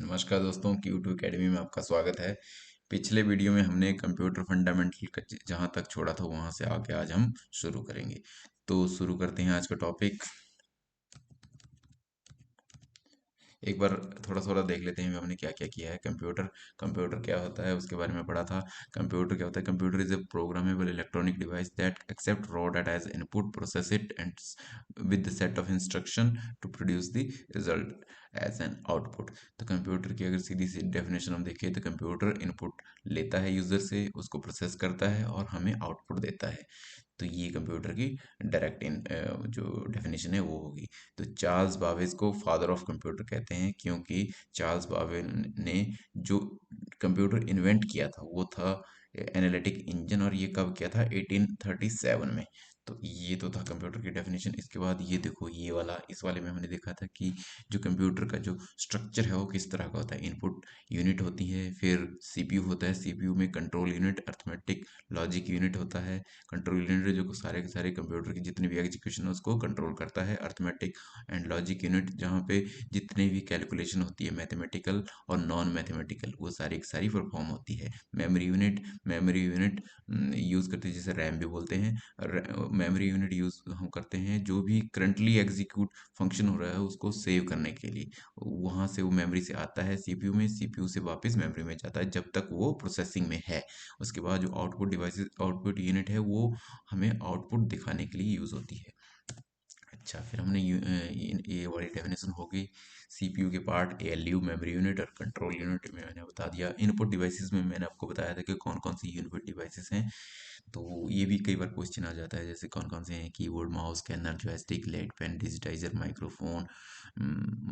नमस्कार दोस्तों, Q2 academy में आपका स्वागत है। पिछले वीडियो में हमने कंप्यूटर फंडामेंटल का जहाँ तक छोड़ा था वहाँ से आगे आज हम शुरू करेंगे। तो शुरू करते हैं आज का टॉपिक। एक बार थोड़ा थोड़ा देख लेते हैं हमने क्या क्या किया है। कंप्यूटर कंप्यूटर क्या होता है उसके बारे में पढ़ा था। कंप्यूटर क्या होता है? Computer is a programmable electronic device that accept raw data as input, process it and with the set of instruction to produce the result as an output. तो कंप्यूटर की अगर सीधी सी डेफिनेशन हम देखें तो कंप्यूटर इनपुट लेता है user से, उसको प्रोसेस करता है और हमें आउटपुट देता है। तो ये कंप्यूटर की डायरेक्ट इन जो डेफिनेशन है वो होगी। तो चार्ल्स बाबेज को फादर ऑफ कंप्यूटर कहते हैं, क्योंकि चार्ल्स बाबेज ने जो कंप्यूटर इन्वेंट किया था वो था एनालिटिक इंजन, और ये कब किया था? 1837 में। तो ये तो था कंप्यूटर की डेफिनेशन। इसके बाद ये देखो, ये वाला, इस वाले में हमने देखा था कि जो कंप्यूटर का जो स्ट्रक्चर है वो किस तरह का होता है। इनपुट यूनिट होती है, फिर सीपीयू होता है, सीपीयू में control unit, arithmetic logic unit होता है। कंट्रोल यूनिट जो सारे के सारे कंप्यूटर की जितनी भी एग्जीक्यूशन है उसको कंट्रोल करता है। अर्थमेटिक एंड लॉजिक यूनिट जहाँ पे जितनी भी कैलकुलेशन होती है मैथमेटिकल और नॉन मैथमेटिकल वो सारी की सारी परफॉर्म होती है। मेमोरी यूनिट यूज़ करते हैं, जिसे रैम भी बोलते हैं। मेमोरी यूनिट यूज़ हम करते हैं जो भी करंटली एग्जीक्यूट फंक्शन हो रहा है उसको सेव करने के लिए। वहाँ से वो मेमोरी से आता है सीपीयू में, सीपीयू से वापस मेमोरी में जाता है जब तक वो प्रोसेसिंग में है। उसके बाद जो आउटपुट यूनिट है वो हमें आउटपुट दिखाने के लिए यूज़ होती है। अच्छा, फिर हमने ये वाली डेफिनेशन हो गई। सीपीयू के पार्ट एएलयू, मेमोरी यूनिट और कंट्रोल यूनिट में मैंने बता दिया। इनपुट डिवाइसेस में मैंने आपको बताया था कि कौन कौन सी इनपुट डिवाइसेस हैं। तो ये भी कई बार क्वेश्चन आ जाता है, जैसे कौन कौन से हैं? Keyboard, mouse, scanner, joystick, lead pen, digitizer, microphone,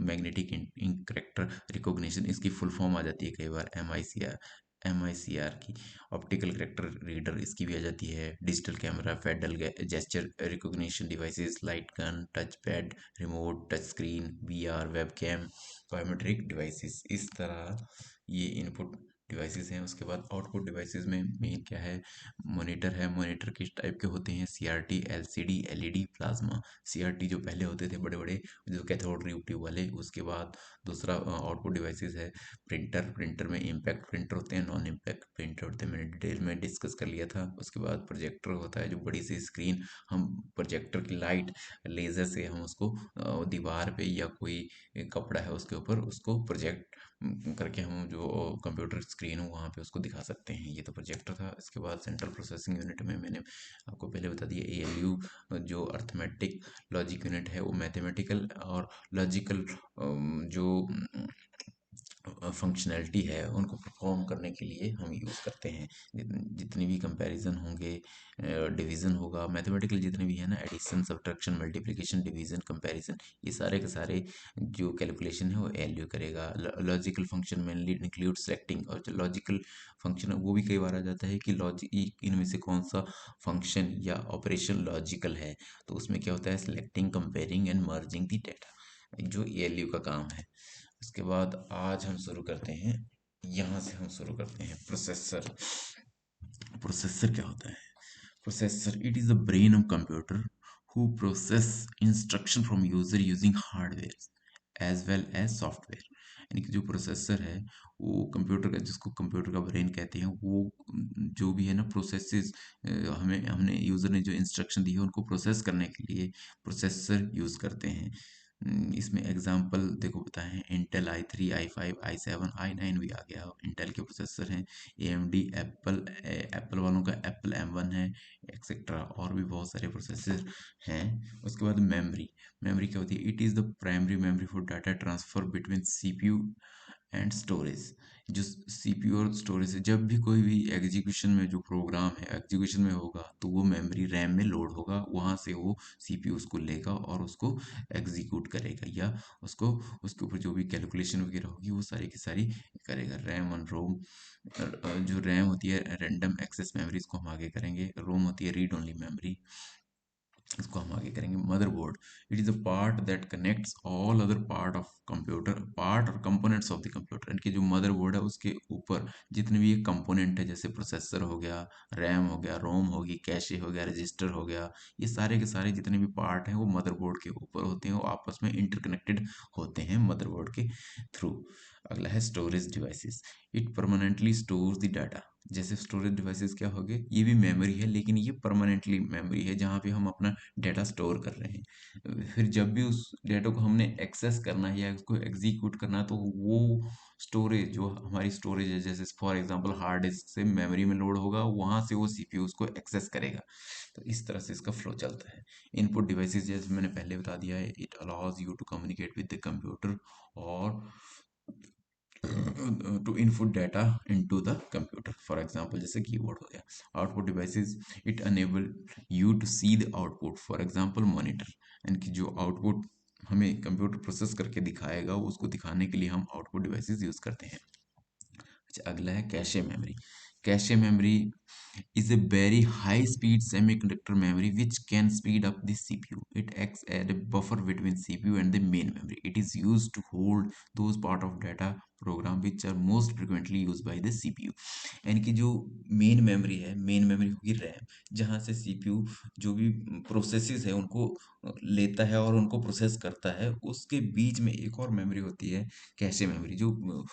magnetic ink character recognition, इसकी फुल फॉर्म आ जाती है कई बार एम आई सी आर की। ऑप्टिकल करेक्टर रीडर इसकी भी आ जाती है। Digital camera, federal gesture recognition devices, light gun, touch pad, remote, touch screen, VR, webcam, biometric devices, इस तरह ये इनपुट डिवाइसेस हैं। उसके बाद आउटपुट डिवाइसेस में मेन क्या है? मॉनिटर है। मॉनिटर किस टाइप के होते हैं? CRT, LCD, LED, plasma. CRT जो पहले होते थे बड़े बड़े, जो कैथोड रे ट्यूब वाले। उसके बाद दूसरा आउटपुट डिवाइसेस है प्रिंटर में इम्पैक्ट प्रिंटर होते हैं, नॉन इम्पैक्ट प्रिंटर होते हैं, मैंने डिटेल में डिस्कस कर लिया था। उसके बाद प्रोजेक्टर होता है, जो बड़ी सी स्क्रीन, हम प्रोजेक्टर की लाइट लेज़र से हम उसको दीवार पे या कोई कपड़ा है उसके ऊपर उसको प्रोजेक्ट करके हम जो कंप्यूटर स्क्रीन हो वहाँ पे उसको दिखा सकते हैं। ये तो प्रोजेक्टर था। इसके बाद सेंट्रल प्रोसेसिंग यूनिट में मैंने आपको पहले बता दिया एएलयू, जो अर्थमेटिक लॉजिक यूनिट है वो मैथमेटिकल और लॉजिकल जो फंक्शनैलिटी है उनको परफॉर्म करने के लिए हम यूज़ करते हैं। जितनी भी कंपैरिजन होंगे, डिवीज़न होगा, मैथमेटिकल जितने भी है ना, addition, subtraction, multiplication, division, comparison, ये सारे के सारे जो कैलकुलेशन है वो एलयू करेगा। Logical function mainly include selecting, और जो लॉजिकल फंक्शन है वो भी कई बार आ जाता है कि लॉजिक इनमें से कौन सा फंक्शन या ऑपरेशन लॉजिकल है। तो उसमें क्या होता है? Selecting, comparing and merging the data, जो एलयू का काम है। उसके बाद आज हम शुरू करते हैं, यहाँ से हम शुरू करते हैं प्रोसेसर। प्रोसेसर क्या होता है? Processor, it is the brain of computer who process instruction from user using hardware as well as software. यानी कि जो प्रोसेसर है वो कंप्यूटर का, जिसको कंप्यूटर का ब्रेन कहते हैं, वो जो भी है ना प्रोसेसेस, हमें हमने यूज़र ने जो इंस्ट्रक्शन दी है उनको प्रोसेस करने के लिए प्रोसेसर यूज़ करते हैं। इसमें एग्जांपल देखो बताए हैं, Intel i3, i5, i7, i9 भी आ गया। इंटेल के प्रोसेसर हैं। AMD, एप्पल वालों का एप्पल M1 है, एक्सेट्रा, और भी बहुत सारे प्रोसेसर हैं। उसके बाद मेमोरी। मेमोरी क्या होती है? It is the primary memory for data transfer between CPU and storage. जो सीपीयू और स्टोरेज है, जब भी कोई भी एग्जीक्यूशन में जो प्रोग्राम है एग्जीक्यूशन में होगा तो वो मेमोरी रैम में लोड होगा, वहाँ से वो सीपीयू उसको लेगा और उसको एग्जीक्यूट करेगा, या उसको उसके ऊपर जो भी कैलकुलेशन वगैरह होगी वो सारी की सारी करेगा। रैम और रोम, जो रैम होती है रैंडम एक्सेस मेमोरी, इसको हम आगे करेंगे। रोम होती है रीड ओनली मेमोरी, इसको हम आगे करेंगे। Motherboard, it is a part that connects all other part of computer, part और कंपोनेंट्स ऑफ द कंप्यूटर। यानी कि जो मदरबोर्ड है उसके ऊपर जितने भी ये कंपोनेंट है, जैसे प्रोसेसर हो गया, रैम हो गया, रोम होगी, कैशे हो गया, रजिस्टर हो गया, ये सारे के सारे जितने भी पार्ट हैं वो मदरबोर्ड के ऊपर होते हैं, वो आपस में इंटरकनेक्टेड होते हैं मदरबोर्ड के थ्रू। अगला है storage devices. It permanently stores the data. जैसे स्टोरेज डिवाइसेस क्या हो गए, ये भी मेमोरी है लेकिन ये परमानेंटली मेमोरी है जहाँ पे हम अपना डाटा स्टोर कर रहे हैं। फिर जब भी उस डाटा को हमने एक्सेस करना है या उसको एग्जीक्यूट करना है तो वो स्टोरेज जो हमारी स्टोरेज है, जैसे फॉर एग्जांपल हार्ड डिस्क से मेमोरी में लोड होगा, वहाँ से वो सीपीयू उसको एक्सेस करेगा। तो इस तरह से इसका फ्लो चलता है। इनपुट डिवाइसेस जैसे मैंने पहले बता दिया है, it allows you to communicate with the computer और to input data into the computer. For example, जैसे कीबोर्ड हो गया। Output devices, it enable you to see the output, for example monitor. यानी कि जो आउटपुट हमें कंप्यूटर प्रोसेस करके दिखाएगा उसको दिखाने के लिए हम आउटपुट डिवाइसेस यूज करते हैं। अच्छा, अगला है cache memory. Cache memory is a very high speed semiconductor memory which can speed up the CPU. It acts as a buffer between CPU and the main memory. It is used to hold those part of data program which are most frequently used by the CPU. यानी कि जो main memory है, main memory होगी RAM, जहाँ से CPU जो भी processes है उनको लेता है और उनको प्रोसेस करता है। उसके बीच में एक और मेमोरी होती है कैशे मेमोरी, जो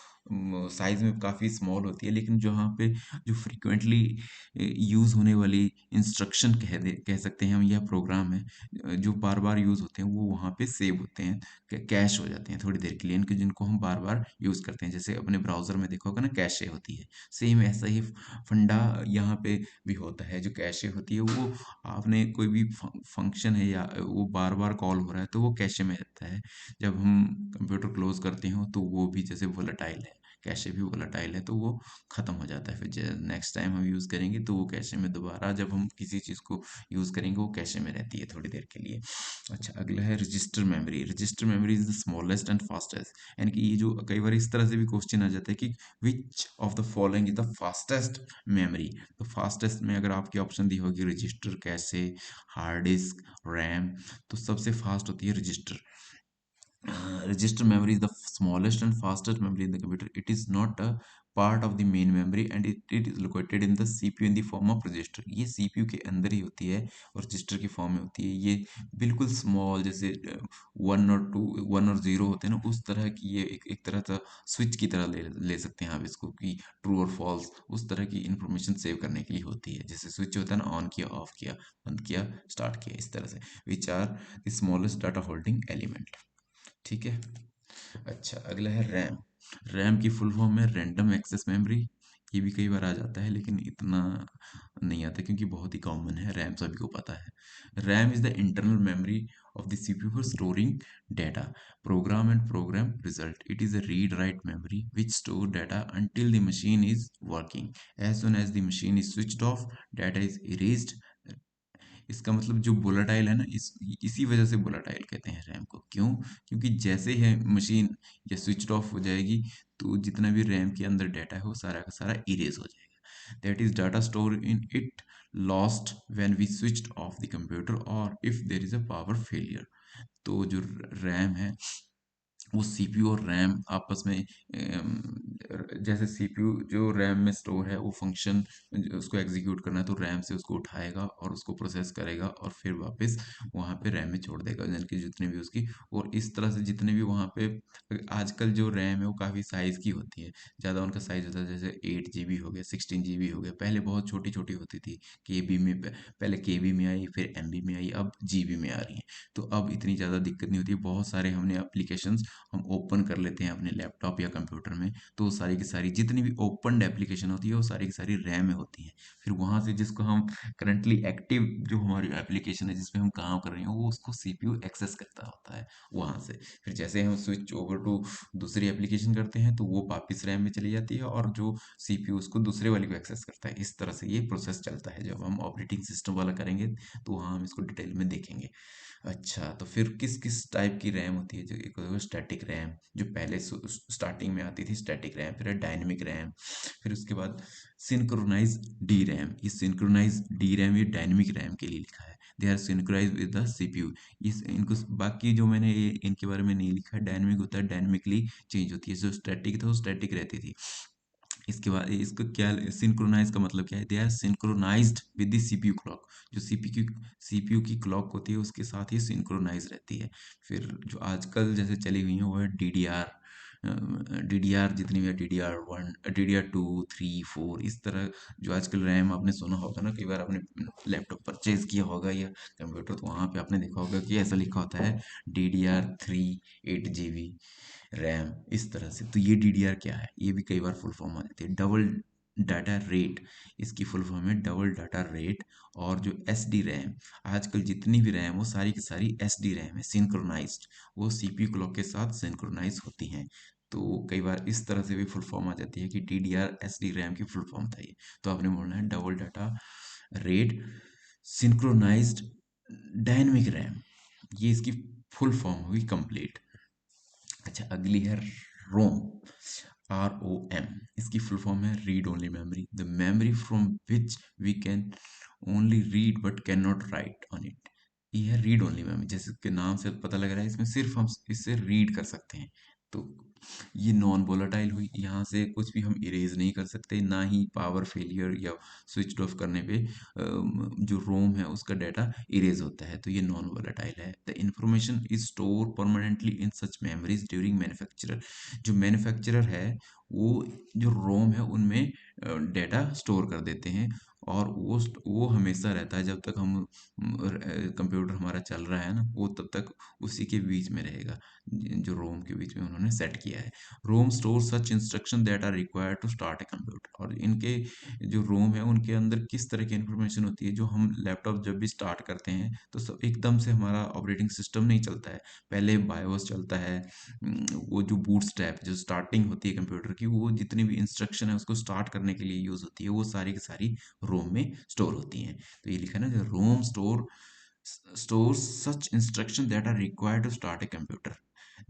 साइज में काफ़ी स्मॉल होती है लेकिन जहाँ पे जो फ्रिक्वेंटली यूज़ होने वाली इंस्ट्रक्शन कह सकते हैं हम, या प्रोग्राम है जो बार बार यूज़ होते हैं, वो वहाँ पे सेव होते हैं, कैश हो जाते हैं थोड़ी देर के लिए, इनके जिनको हम बार बार यूज़ करते हैं। जैसे अपने ब्राउज़र में देखा होगा ना, कैशे होती है, सेम ऐसा ही फंडा यहाँ पे भी होता है। जो कैशे होती है वो, आपने कोई भी फंक्शन है या वो बार बार कॉल हो रहा है तो वो कैशे में रहता है। जब हम कंप्यूटर क्लोज करते हो तो वो भी जैसे वोलेटाइल है, कैशे भी वोलेटाइल है, तो वो ख़त्म हो जाता है। फिर नेक्स्ट टाइम हम यूज़ करेंगे तो वो कैशे में दोबारा जब हम किसी चीज़ को यूज़ करेंगे वो कैशे में रहती है थोड़ी देर के लिए। अच्छा, अगला है register memory. Register memory is the smallest and fastest. यानी कि ये जो कई बार इस तरह से भी क्वेश्चन आ जाता है कि which of the following is the fastest memory. तो फास्टेस्ट में अगर आपकी ऑप्शन दी होगी register, cache, hard disk, RAM, तो सबसे फास्ट होती है register. Register memory is the smallest and fastest memory in the computer. It is not a part of the main memory and it is located in the CPU in the form of register. ये CPU के अंदर ही होती है और register की form में होती है। ये बिल्कुल स्मॉल, जैसे 1 और 0 होते हैं ना, उस तरह की ये एक तरह का स्विच की तरह ले सकते हैं आप इसको, कि ट्रू और फॉल्स उस तरह की इंफॉर्मेशन सेव करने के लिए होती है। जैसे स्विच होता है ना, ऑन किया, ऑफ किया, बंद किया, स्टार्ट किया, इस तरह से। Which are the smallest data holding element. ठीक है। अच्छा, अगला है रैम। रैम की फुल फॉर्म है रैंडम एक्सेस मेमोरी। ये भी कई बार आ जाता है लेकिन इतना नहीं आता क्योंकि बहुत ही कॉमन है, रैम सभी को पता है। RAM is the internal memory of the CPU for storing data, program and program result. It is a read write memory which store data until the machine is working. As soon as the machine is switched off, data is erased. इसका मतलब जो volatile है ना, इसी वजह से volatile कहते हैं रैम को। क्यों? क्योंकि जैसे है मशीन या स्विच ऑफ हो जाएगी तो जितना भी रैम के अंदर डाटा है वो सारा का सारा इरेज हो जाएगा। That is data store in it lost when we switched off the computer और if there is a power failure. तो जो रैम है, वो सीपीयू और रैम आपस में जैसे सीपीयू जो रैम में स्टोर है वो फंक्शन उसको एग्जीक्यूट करना है तो रैम से उसको उठाएगा और उसको प्रोसेस करेगा और फिर वापस वहाँ पे रैम में छोड़ देगा, यानी कि जितने भी उसकी। और इस तरह से जितने भी वहाँ पे आजकल जो रैम है वो काफ़ी साइज़ की होती है, ज़्यादा उनका साइज़ होता है। जैसे 8 GB हो गया, 16 GB हो गया। पहले बहुत छोटी छोटी होती थी, केबी में, पहले केबी में आई, फिर एमबी में आई, अब जीबी में आ रही है। तो अब इतनी ज़्यादा दिक्कत नहीं होती है। बहुत सारे हमने एप्लीकेशंस हम ओपन कर लेते हैं अपने लैपटॉप या कंप्यूटर में, तो वो सारी की सारी जितनी भी ओपन एप्लीकेशन होती है वो सारी की सारी रैम में होती है। फिर वहाँ से जिसको हम करंटली एक्टिव जो हमारी एप्लीकेशन है जिसमें हम काम कर रहे हैं वो उसको सीपीयू एक्सेस करता होता है वहाँ से। फिर जैसे हम स्विच ओवर टू दूसरी एप्लीकेशन करते हैं तो वो वापस रैम में चली जाती है और जो सीपीयू उसको दूसरे वाले को एक्सेस करता है। इस तरह से ये प्रोसेस चलता है। जब हम ऑपरेटिंग सिस्टम वाला करेंगे तो वहाँ हम इसको डिटेल में देखेंगे। अच्छा, तो फिर किस किस टाइप की रैम होती है? जो एक होता है स्टैटिक रैम, जो पहले स्टार्टिंग में आती थी स्टैटिक रैम, फिर डायनेमिक रैम, फिर उसके बाद सिंक्रोनाइज डी रैम। ये सिंक्रोनाइज डी रैम ये डायनेमिक रैम के लिए लिखा है। They are synchronize with the CPU. इस इनको बाकी जो मैंने इनके बारे में नहीं लिखा है, डायनेमिक होता है डायनेमिकली चेंज होती है, जो स्टैटिक था वो स्टैटिक रहती थी। इसके बाद इसको क्या, सिंक्रोनाइज का मतलब क्या है? They are synchronized with the CPU clock. जो सीपीयू की क्लॉक होती है उसके साथ ही सिंक्रोनाइज रहती है। फिर जो आजकल जैसे चली हुई है वो है डीडीआर, DDR जितनी भी है, DDR1, DDR2, 3, 4, इस तरह जो आजकल रैम आपने सुना होगा ना, कई बार आपने लैपटॉप परचेज किया होगा या कंप्यूटर, तो वहाँ पे आपने देखा होगा कि ऐसा लिखा होता है DDR3 8 GB रैम, इस तरह से। तो ये DDR क्या है, ये भी कई बार फुल फॉर्म आ जाती है, डबल डाटा रेट, इसकी फुल फॉर्म है डबल डाटा रेट। और जो SD रैम, आजकल जितनी भी रैम वो सारी की सारी SD रैम है, सिंक्रोनाइज्ड, वो CPU क्लॉक के साथ सिंक्रोनाइज होती हैं। तो कई बार इस तरह से भी फुल फॉर्म आ जाती है कि DDR SD रैम की फुल फॉर्म था ये। तो आपने बोलना है double data rate synchronized dynamic RAM, ये इसकी फुल फॉर्म हुई कंप्लीट। अच्छा, अगली है रोम, ROM, इसकी फुल फॉर्म है read only memory, the memory from which we can only read but can not write on it. ये है रीड ओनली मेमोरी, जैसे इसके नाम से पता लग रहा है, इसमें सिर्फ हम इससे रीड कर सकते हैं। तो ये नॉन वोलाटाइल हुई, यहाँ से कुछ भी हम इरेज नहीं कर सकते, ना ही पावर फेलियर या स्विच ऑफ करने पे जो रोम है उसका डाटा इरेज होता है, तो ये नॉन वोलाटाइल है। The information is store permanently in such memories during manufacturer, जो मैन्युफैक्चरर है वो जो रोम है उनमें डेटा स्टोर कर देते हैं, और वो हमेशा रहता है, जब तक हम कंप्यूटर हमारा चल रहा है ना, वो तब तक उसी के बीच में रहेगा, जो रोम के बीच में उन्होंने सेट किया है। ROM store such instruction that are required to start a computer, और इनके जो रोम है उनके अंदर किस तरह की इंफॉर्मेशन होती है, जो हम लैपटॉप जब भी स्टार्ट करते हैं तो सब एकदम से हमारा ऑपरेटिंग सिस्टम नहीं चलता है, पहले बायोस चलता है। वो जो बूट स्ट्रैप, जो स्टार्टिंग होती है कंप्यूटर की, वो जितनी भी इंस्ट्रक्शन है उसको स्टार्ट करने के लिए यूज होती है, वो सारी की सारी रोम में स्टोर होती हैं। तो ये लिखा है ना, जो रोम stores such instruction that are required to start a computer.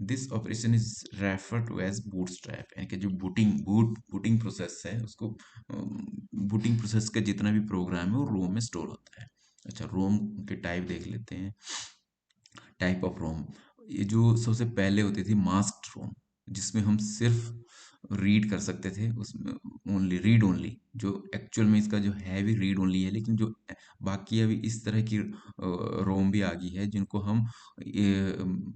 This operation is referred to as bootstrap, यानी कि जो बूटिंग प्रोसेस है उसको, बूटिंग प्रोसेस का जितना भी प्रोग्राम है वो रोम में स्टोर होता है। अच्छा, रोम के टाइप देख लेते हैं। टाइप ऑफ रोम, ये जो सबसे पहले होती थी मास्क्ड रोम, जिसमें हम सिर्फ रीड कर सकते थे, उसमें ओनली रीड ओनली, जो एक्चुअल में इसका जो है भी रीड ओनली है, लेकिन जो बाकी अभी इस तरह की रोम भी आ गई है जिनको हम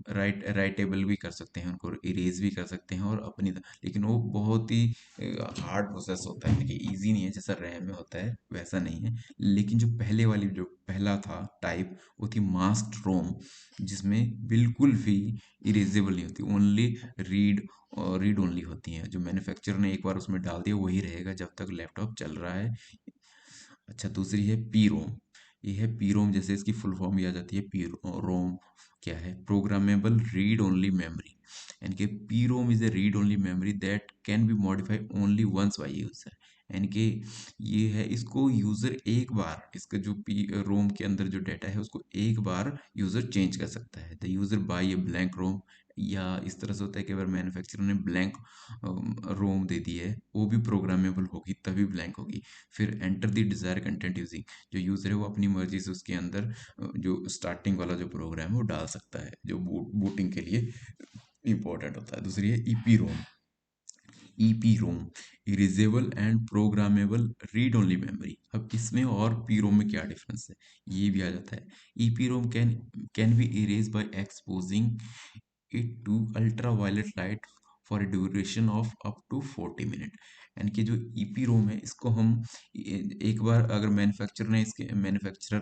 राइटेबल भी कर सकते हैं, उनको इरेज भी कर सकते हैं, और अपनी, लेकिन वो बहुत ही हार्ड प्रोसेस होता है कि इजी नहीं है, जैसा रैम में होता है वैसा नहीं है। लेकिन जो पहले वाली, जो पहला था टाइप, वो थी मास्क्ड रोम, जिसमें बिल्कुल भी इरेजेबल नहीं होती, ओनली रीड और रीड ओनली होती हैं, जो मैन्युफैक्चरर ने एक बार उसमें डाल दिया वही रहेगा जब तक लैपटॉप चल रहा है। अच्छा, दूसरी है पी रोम, ये है पी रोम, जैसे इसकी फुल फॉर्म भी आ जाती है पी रोम, क्या है, प्रोग्रामेबल रीड ओनली मेमोरी, यानी कि P ROM is a read only memory that can be modify only once by user, यानी कि ये है, इसको यूजर एक बार, इसका जो पी रोम के अंदर जो डाटा है उसको एक बार यूजर चेंज कर सकता है। The user by a blank ROM, या इस तरह से होता है कि अगर मैन्युफैक्चरर ने ब्लैंक रोम दे दी है, वो भी प्रोग्रामेबल होगी तभी ब्लैंक होगी। फिर enter the desire content using, जो यूजर है वो अपनी मर्जी से उसके अंदर जो स्टार्टिंग वाला जो प्रोग्राम है वो डाल सकता है, जो बूटिंग के लिए इंपॉर्टेंट होता है। दूसरी है EP ROM, EP ROM, erasable and programmable read only memory. अब इसमें और पी रोम में क्या डिफरेंस है, ये भी आ जाता है। EP ROM can be erase by exposing it to ultra violet light for a duration of up to 40 minute, यानी कि जो ईपी रोम है इसको हम एक बार अगर मैन्युफैक्चरर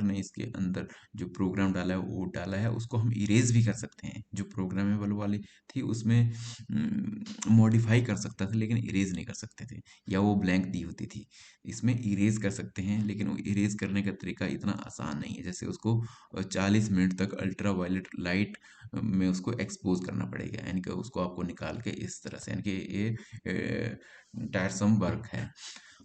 ने इसके अंदर जो प्रोग्राम डाला है वो डाला है, उसको हम इरेज भी कर सकते हैं। जो प्रोग्रामेबल वाली थी उसमें मॉडिफाई कर सकता था, लेकिन इरेज नहीं कर सकते थे, या वो ब्लैंक दी होती थी। इसमें इरेज कर सकते हैं, लेकिन वो इरेज करने का तरीका इतना आसान नहीं है, जैसे उसको 40 मिनट तक अल्ट्रा वायलेट लाइट में उसको एक्सपोज करना पड़ेगा, यानी कि उसको आपको निकाल के इस तरह से, यानी कि ये टायरसम वर्क है।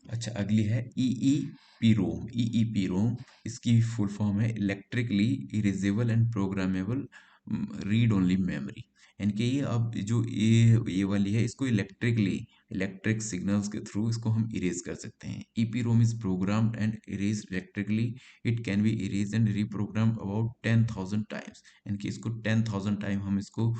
अच्छा, अगली है ईई रोम, ईई रोम, इसकी फुल फॉर्म है electrically erasable and programmable read only memory, यानी कि ये अब जो ये वाली है इसको इलेक्ट्रिक सिग्नल्स के थ्रू इसको हम इरेज कर सकते हैं। EP ROM is programmed and erase electrically, it can be erase and reprogram about 10,000 times, यानी कि इसको 10,000 टाइम हम इसको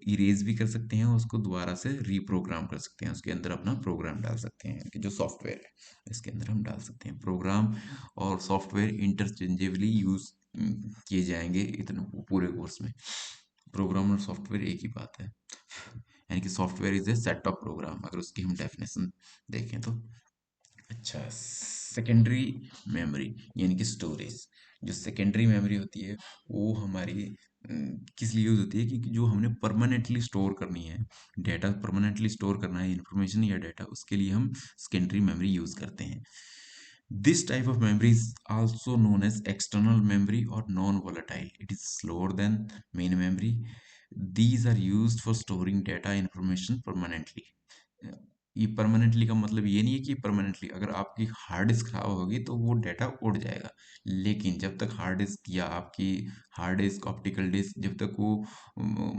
इरेज भी कर सकते हैं और उसको दोबारा से रीप्रोग्राम कर सकते हैं, उसके अंदर अपना प्रोग्राम डाल सकते हैं, यानी कि जो सॉफ्टवेयर है इसके अंदर हम डाल सकते हैं प्रोग्राम, और सॉफ्टवेयर इंटरचेंजेबली यूज किए जाएंगे इतने पूरे कोर्स में। प्रोग्राम और सॉफ्टवेयर एक ही बात है। यानी कि software is a set of program, अगर उसकी हम डेफिनेशन देखें तो। अच्छा, सेकेंडरी मेमोरी यानी कि स्टोरेज। जो सेकेंडरी मेमोरी होती है वो हमारी किस लिए यूज होती है कि जो हमने परमानेंटली स्टोर करनी है, डेटा परमानेंटली स्टोर करना है, इंफॉर्मेशन या डेटा, उसके लिए हम सेकेंडरी मेमोरी यूज करते हैं। This type of memory is also known as external memory और non volatile, it is slower than main memory. These are used for storing data information permanently. ये permanently का मतलब ये नहीं है कि परमानेंटली अगर आपकी हार्ड डिस्क खराब होगी तो वो डाटा उड़ जाएगा, लेकिन जब तक हार्ड डिस्क या आपकी हार्ड डिस्क ऑप्टिकल डिस्क जब तक वो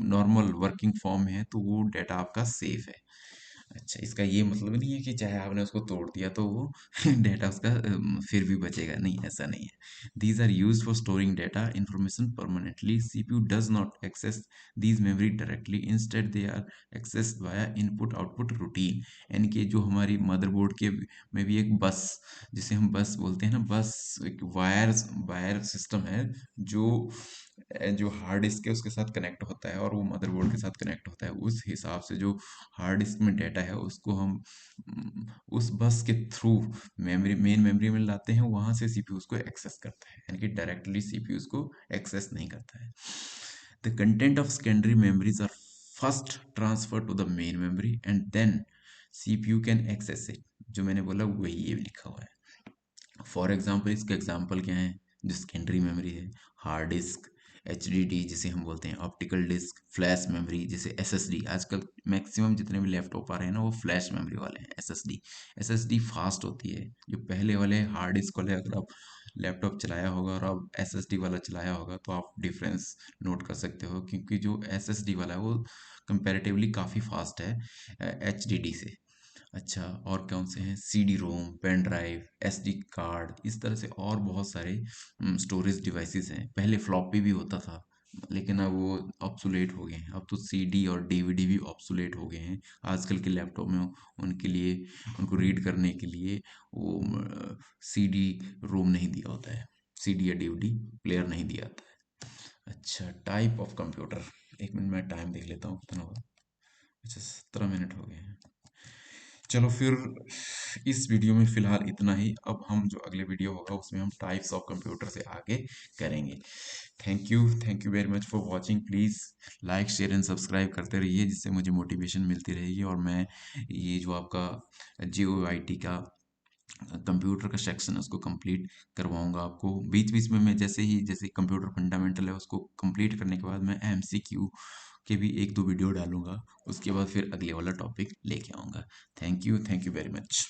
नॉर्मल वर्किंग फॉर्म में है तो वो डाटा आपका सेफ है। अच्छा, इसका ये मतलब नहीं है कि चाहे आपने उसको तोड़ दिया तो वो डेटा उसका फिर भी बचेगा, नहीं, ऐसा नहीं है। These are use for storing data information permanently. CPU does not access these memory directly, instead they are access via input output routine. यानी कि जो हमारी मदरबोर्ड के में भी एक बस, जिसे हम बस बोलते हैं ना, बस एक वायर वायर सिस्टम है जो जो हार्ड डिस्क है उसके साथ कनेक्ट होता है और वो मदरबोर्ड के साथ कनेक्ट होता है। उस हिसाब से जो हार्ड डिस्क में डेटा है उसको हम उस बस के थ्रू मेमोरी मेन मेमोरी में लाते हैं, वहां से सीपीयू उसको एक्सेस करता है, यानी कि डायरेक्टली सीपीयू उसको एक्सेस नहीं करता है। The content of secondary memories are first transfer to the main memory and then CPU can access it. जो मैंने बोला वही ये लिखा हुआ है। फॉर एग्जाम्पल, इसके एग्जाम्पल क्या है? जो सेकेंडरी मेमोरी है, हार्ड डिस्क, HDD जिसे हम बोलते हैं, ऑप्टिकल डिस्क, फ्लैश मेमोरी जैसे SSD। आजकल मैक्सिमम जितने भी लैपटॉप आ रहे हैं ना वो फ्लैश मेमोरी वाले हैं, SSD फास्ट होती है। जो पहले वाले हार्ड डिस्क वाले, अगर आप लैपटॉप चलाया होगा और आप SSD वाला चलाया होगा तो आप डिफरेंस नोट कर सकते हो, क्योंकि जो SSD वाला है वो कंपैरेटिवली काफ़ी फास्ट है HDD से। अच्छा, और कौन से हैं? CD रोम, पेन ड्राइव, SD कार्ड, इस तरह से और बहुत सारे स्टोरेज डिवाइसेस हैं। पहले फ्लॉपी भी होता था, लेकिन अब वो ऑब्सोलेट हो गए हैं। अब तो CD और DVD भी ऑब्सोलेट हो गए हैं आजकल के लैपटॉप में। उनके लिए, उनको रीड करने के लिए वो CD रोम नहीं दिया होता है, CD या DVD प्लेयर नहीं दिया होता है। अच्छा, टाइप ऑफ कंप्यूटर। एक मिनट में टाइम देख लेता हूँ कितना हुआ। अच्छा, 17 मिनट हो गए हैं। चलो फिर इस वीडियो में फिलहाल इतना ही। अब हम जो अगले वीडियो होगा उसमें हम टाइप्स ऑफ कंप्यूटर से आगे करेंगे। Thank you very much for watching. Please like share and subscribe करते रहिए, जिससे मुझे मोटिवेशन मिलती रहेगी और मैं ये जो आपका JOIT का कंप्यूटर का सेक्शन है उसको कंप्लीट करवाऊंगा आपको। बीच बीच में मैं जैसे कंप्यूटर फंडामेंटल है उसको कंप्लीट करने के बाद मैं MCQ के भी एक दो वीडियो डालूंगा, उसके बाद फिर अगले वाला टॉपिक लेके आऊंगा। Thank you very much.